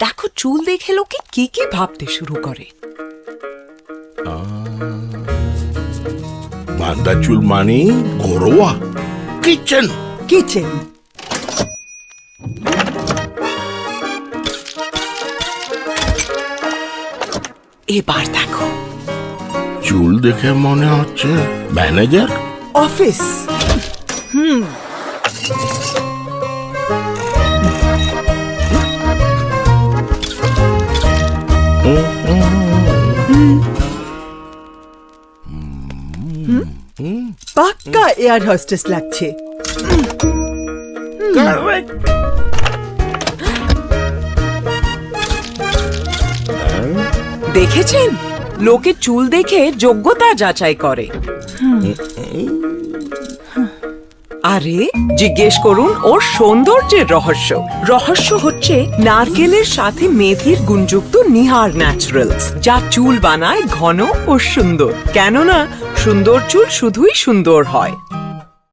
দেখো চুল দেখে লোকে কি কি ভাবতে শুরু করে। বাঁধা চুল মানে ঘরোয়া কিচেন। কিচেন। এবার দেখো চুল দেখে মনে হচ্ছে ম্যানেজার। অফিস। পাক্কা এয়ার হোস্টেস লাগছে। Correct. দেখেছেন লোকে চুল দেখে যোগ্যতা যাচাই করে। আরে জিজ্ঞেস করুন ওর সৌন্দর্যের রহস্য। রহস্য হচ্ছে নারকেলের সাথে মেথির গুণযুক্ত নিহার ন্যাচারালস, যা চুল বানায় ঘন ও সুন্দর। কেননা সুন্দর চুল শুধুই সুন্দর হয়।